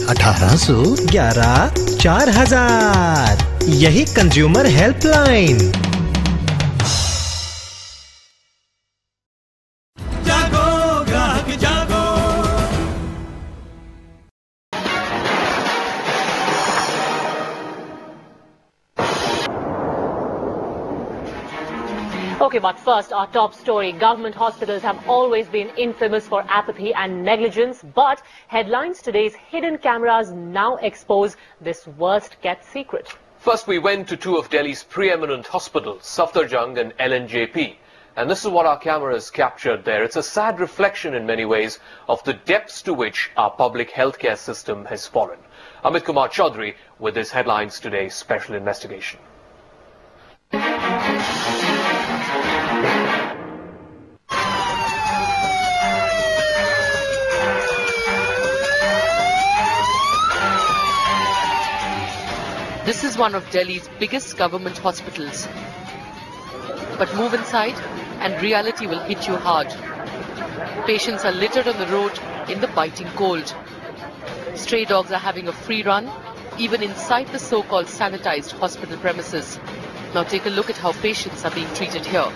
1811 4000। यही consumer helpline. जागो ग्राहक जागो। Okay, but first, our top story. Government hospitals have always been infamous for apathy and negligence, but headlines today's hidden cameras now expose this worst-kept secret. First, we went to two of Delhi's preeminent hospitals, Safdarjung and LNJP. And this is what our cameras captured there. It's a sad reflection in many ways of the depths to which our public healthcare system has fallen. Amit Kumar Chaudhary with his Headlines Today special investigation. This is one of Delhi's biggest government hospitals. But move inside and reality will hit you hard. Patients are littered on the road in the biting cold. Stray dogs are having a free run, even inside the so-called sanitized hospital premises. Now take a look at how patients are being treated here.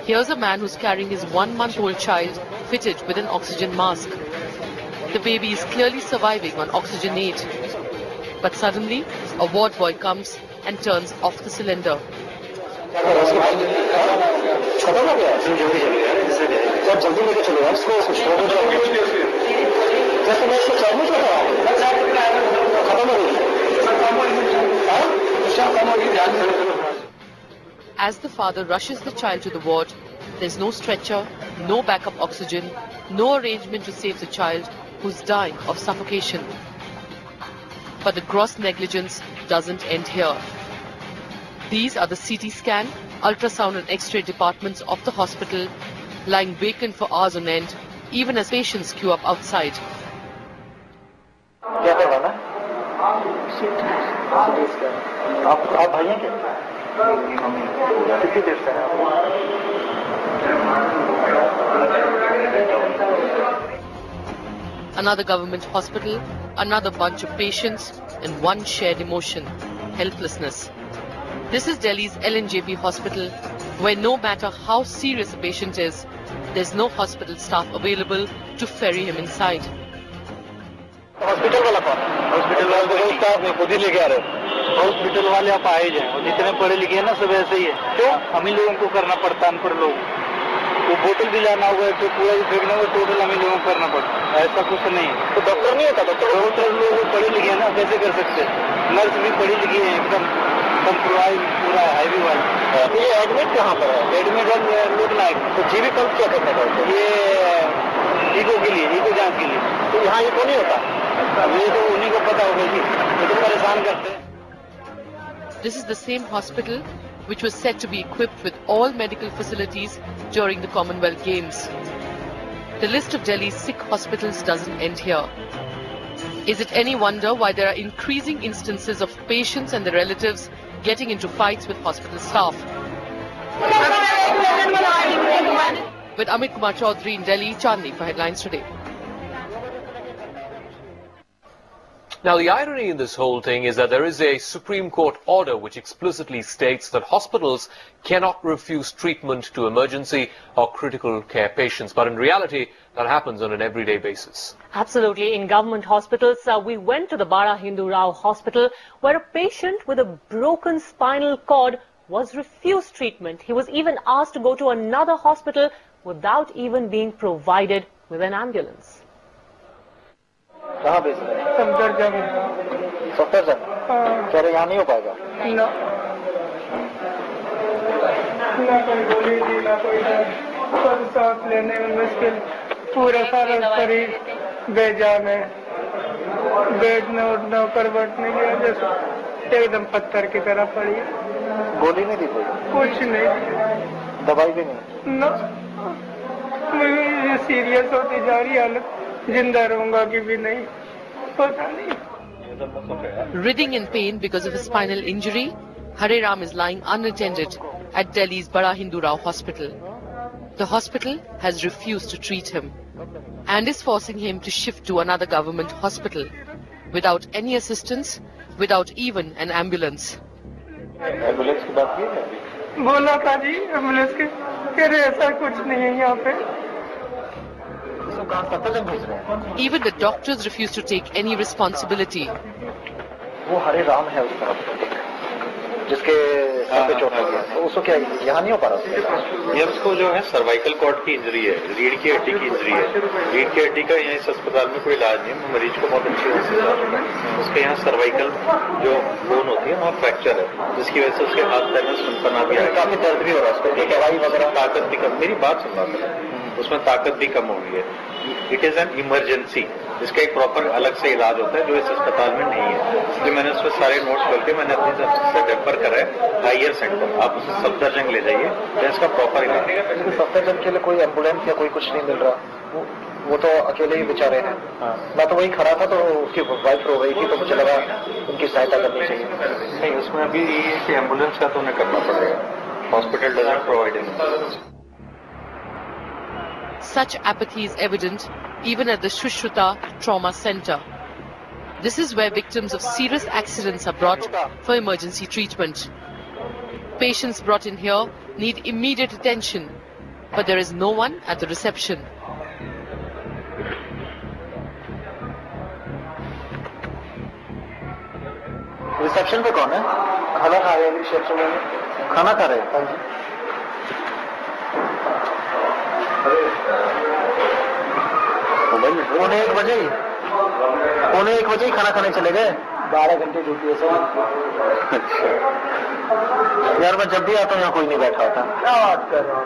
Here's a man who's carrying his 1-month-old child fitted with an oxygen mask. The baby is clearly surviving on oxygen aid. But suddenly, a ward boy comes and turns off the cylinder. As the father rushes the child to the ward, there's no stretcher, no backup oxygen, no arrangement to save the child who's dying of suffocation. But the gross negligence doesn't end here. These are the CT scan, ultrasound and X-ray departments of the hospital, lying vacant for hours on end, even as patients queue up outside. Another government hospital, another bunch of patients, and one shared emotion, helplessness. This is Delhi's LNJP hospital, where no matter how serious a patient is, there's no hospital staff available to ferry him inside. Hospital वाला कौन? Hospital वाला तो staff में खुद ही लेके आ रहे हो। Hospital वाले आप आए जाए और जितने पढ़े लिखे हैं ना सब ऐसे ही है। क्यों? हम ही लोगों को करना पड़ता है, अनपढ़ लोग। वो बोतल भी लाना होगा तो पूरा ही फेंकना होगा, टोटल हम ही लोगों को करना पड़ता है। ऐसा कुछ नहीं है। तो डॉक्टर नहीं होता? डॉक्टर लोग पढ़े लिखे हैं ना, कैसे कर सकते हैं? नर्स भी पढ़ी लिखी है, एकदम कंप्रोमाइज पूरा हैवी वाला। ये एडमिट कहाँ पर है? एडमिट है लोकनायक। तो जीवी कल क्या करना पड़ता है? ये ईगो के लिए, ईगो जांच के लिए। तो यहाँ ये तो नहीं होता। ये तो उन्हीं को पता होगा जी, ये तो परेशान करते हैं। This is the same hospital which was said to be equipped with all medical facilities during the Commonwealth Games. The list of Delhi's sick hospitals doesn't end here. Is it any wonder why there are increasing instances of patients and their relatives getting into fights with hospital staff? With Amit Kumar Chaudhary in Delhi, Chandni for Headlines Today. Now, the irony in this whole thing is that there is a Supreme Court order which explicitly states that hospitals cannot refuse treatment to emergency or critical care patients. But in reality, that happens on an everyday basis. Absolutely. In government hospitals, we went to the Bara Hindu Rao Hospital, where a patient with a broken spinal cord was refused treatment. He was even asked to go to another hospital without even being provided with an ambulance. कहाँ भेज रहे हैं? सफदरजंग। सफदरजंग? हाँ। क्या यहाँ नहीं हो पाएगा? ना। ना कोई गोली दी, ना कोई सांस लेने में मुश्किल। पूरा सारा शरीर बेजान है। बैठना उठना करवट नहीं गया, जैसे एकदम पत्थर की तरह पड़ी। गोली नहीं दी कोई? कुछ नहीं। दवाई भी नहीं? ना। मुझे सीरियस होती जा रही हालत, जिंदा रहूंगा कि भी नहीं, पता नहीं। Writhing in pain because of a spinal injury, Hare Ram is lying unattended at Delhi's Bada Hindu Rao Hospital. The hospital has refused to treat him and is forcing him to shift to another government hospital without any assistance, without even an ambulance. Ambulance की बात की है? बोला था जी ambulance के, कह रहे ऐसा कुछ नहीं है यहाँ पे। Even the doctors refuse to take any responsibility. वो हरे राम है उस तरफ जिसके सर पे चोट लगी है, तो उसको क्या यहाँ नहीं हो पा रहा? ये उसको जो है सर्वाइकल कॉर्ड की इंजरी है, रीढ़ की हड्डी की इंजरी है। रीढ़ की हड्डी का यहाँ इस अस्पताल में कोई इलाज नहीं है, मरीज को बहुत अच्छी तरह से इलाज होता है। उसके यहाँ सर्वाइकल जो बोन होती है वहाँ फ्रैक्चर है, जिसकी वजह से उसके हाथ पैर में सुनपना भी आया, काफी दर्द भी हो रहा है उसको, दवाई वगैरह, ताकत भी कम, मेरी बात सुन रहा था, उसमें ताकत भी कम हो गई है। इट इज एन इमरजेंसी, इसका एक प्रॉपर अलग से इलाज होता है जो इस अस्पताल में नहीं है, इसलिए मैंने उसमें सारे नोट्स करके मैंने अपनी तरफ से रेफर करा है हायर सेंटर, आप उसे सफदरजंग ले जाइए, तो इसका प्रॉपर इलाज है। सफदरजंग के लिए कोई एम्बुलेंस या कोई कुछ नहीं मिल रहा, वो तो अकेले ही बेचारे हैं। मैं तो वही खड़ा था तो उसकी वाइफ रो रही थी, तो मुझे लगा उनकी सहायता करनी चाहिए। नहीं, उसमें अभी ये है कि एम्बुलेंस का तो उन्हें करना पड़ेगा, hospital doesn't provide ambulance. Such apathy is evident even at the Shushruta Trauma Center. This is where victims of serious accidents are brought for emergency treatment. Patients brought in here need immediate attention, but there is no one at the reception. Reception पे कौन है? खाना खा रहे हैं reception में, खाना खा रहे हैं। हाँ जी। पौने 1 बजे ही खाना खाने चले गए। 12 घंटे ड्यूटी है सर। यार मैं जब भी आता हूँ यहाँ कोई नहीं बैठा होता। क्या बात कर रहे हो?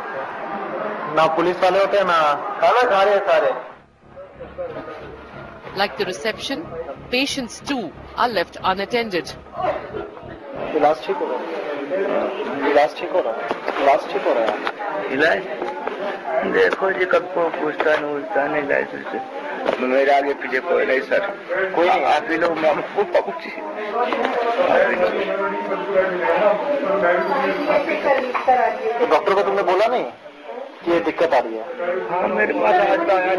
ना पुलिस वाले होते हैं ना खाना खा रहे हैं सारे। Like the reception, patients too are left unattended. इलाज ठीक हो रहा है। इलाज ठीक हो रहा है। इलाज देखो जी, कब को पूछता नहीं लाइसेंस से मेरे आगे पीछे कोई नहीं सर, कोई नहीं। आप ही लोग तो डॉक्टर को तुमने बोला नहीं कि ये दिक्कत आ रही है? हाँ, मेरे पास आता है,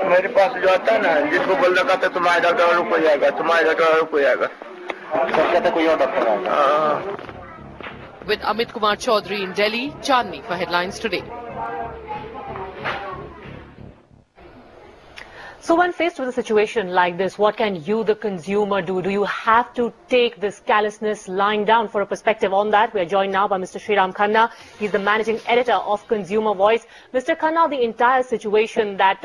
मेरे पास जो आता है ना, जिसको बोल रखा था तुम्हारा डॉक्टर रुक जाएगा, तुम्हारा डॉक्टर रुक जाएगा, सब कहते कोई और डॉक्टर आएगा। With Amit Kumar Chaudhary in Delhi, Chandni for Headlines Today. So when faced with a situation like this, what can you, the consumer, do? Do you have to take this callousness lying down? For a perspective on that, we are joined now by Mr. Sriram Khanna. He's the managing editor of Consumer Voice. Mr. Khanna, the entire situation that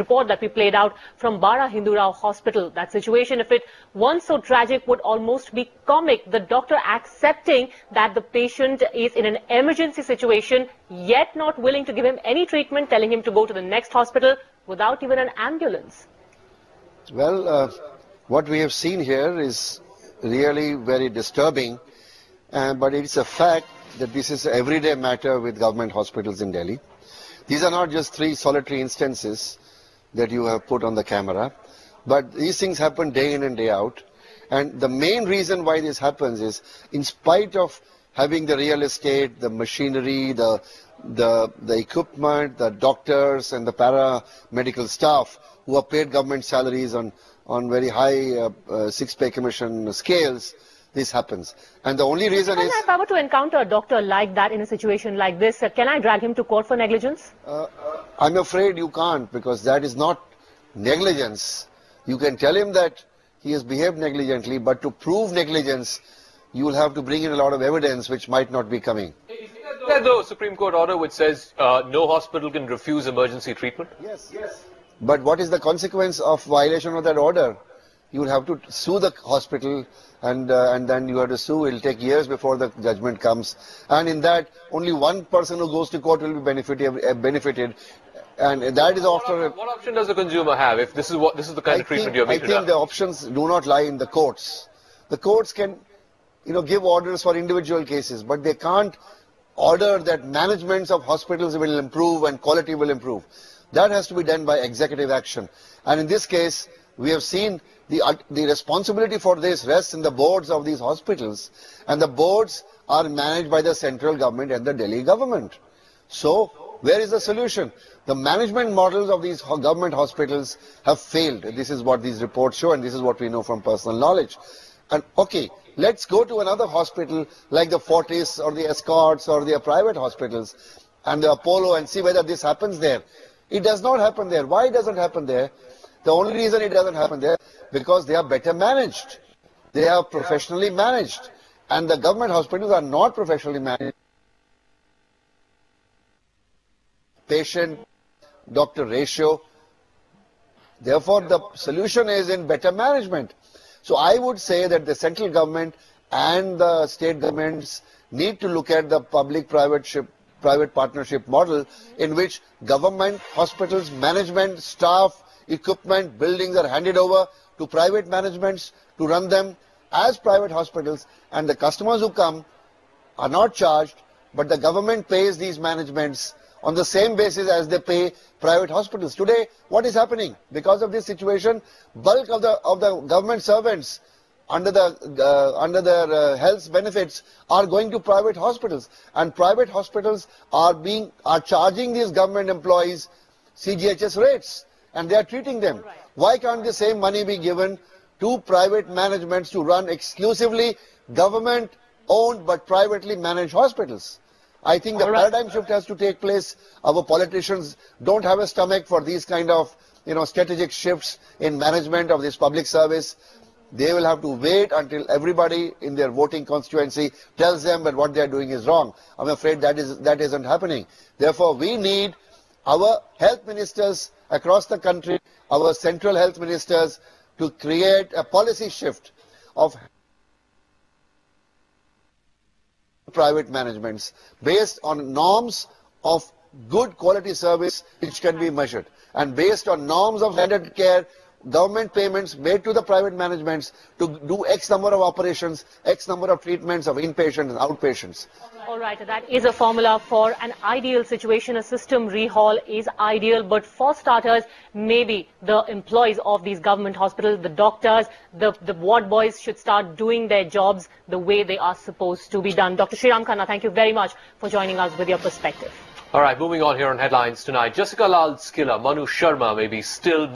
report that we played out from Bada Hindu Rao Hospital, that situation, if it weren't so tragic, would almost be comic. The doctor accepting that the patient is in an emergency situation, yet not willing to give him any treatment, telling him to go to the next hospital without even an ambulance. Well, what we have seen here is really very disturbing, but it's a fact that this is an everyday matter with government hospitals in Delhi. These are not just 3 solitary instances that you have put on the camera, but these things happen day in and day out. And the main reason why this happens is, in spite of having the real estate, the machinery, the equipment, the doctors and the paramedical staff who are paid government salaries on very high 6-pay commission scales, this happens. And the only reason is... If I were to encounter a doctor like that in a situation like this, can I drag him to court for negligence? I'm afraid you can't, because that is not negligence. You can tell him that he has behaved negligently, but to prove negligence, you will have to bring in a lot of evidence which might not be coming. Is the Supreme Court order which says no hospital can refuse emergency treatment? Yes. But what is the consequence of violation of that order? You will have to sue the hospital, and then you have to sue. It will take years before the judgment comes. And in that, only one person who goes to court will be benefited. And that is after... What option does the consumer have if this is the kind of treatment you're making? I think the options do not lie in the courts. The courts can, give orders for individual cases, but they can't order that managements of hospitals will improve and quality will improve. That has to be done by executive action. And in this case, we have seen the responsibility for this rests in the boards of these hospitals. And the boards are managed by the central government and the Delhi government. So, where is the solution? The management models of these government hospitals have failed. This is what these reports show, and this is what we know from personal knowledge. And okay, let's go to another hospital like the Fortis or the Escorts or the private hospitals and the Apollo and see whether this happens there. It does not happen there. Why doesn't happen there? The only reason it doesn't happen there, because they are better managed. They are professionally managed. And the government hospitals are not professionally managed. Patient-doctor ratio. Therefore, the solution is in better management. So I would say that the central government and the state governments need to look at the public-private partnership model in which government, hospitals, management, staff, equipment, buildings are handed over to private managements to run them as private hospitals, and the customers who come are not charged, but the government pays these managements on the same basis as they pay private hospitals. Today, what is happening? Because of this situation, bulk of the government servants under their health benefits are going to private hospitals, and private hospitals are charging these government employees CGHS rates, and they are treating them. Why can't the same money be given to private managements to run exclusively government-owned but privately managed hospitals? I think the paradigm shift has to take place. Our politicians don't have a stomach for these kind of strategic shifts in management of this public service. They will have to wait until everybody in their voting constituency tells them that what they are doing is wrong. I'm afraid that isn't happening. Therefore, we need our health ministers across the country, our central health ministers, to create a policy shift of private managements based on norms of good quality service which can be measured, and based on norms of standard care, government payments made to the private managements to do X number of operations, X number of treatments of inpatients and outpatients. All right, that is a formula for an ideal situation. A system rehaul is ideal, but for starters, maybe the employees of these government hospitals, the doctors, the ward boys should start doing their jobs the way they are supposed to be done. Dr. Sriram Khanna, thank you very much for joining us with your perspective. All right, moving on here on Headlines tonight. Jessica Lal's killer, Manu Sharma, may be still...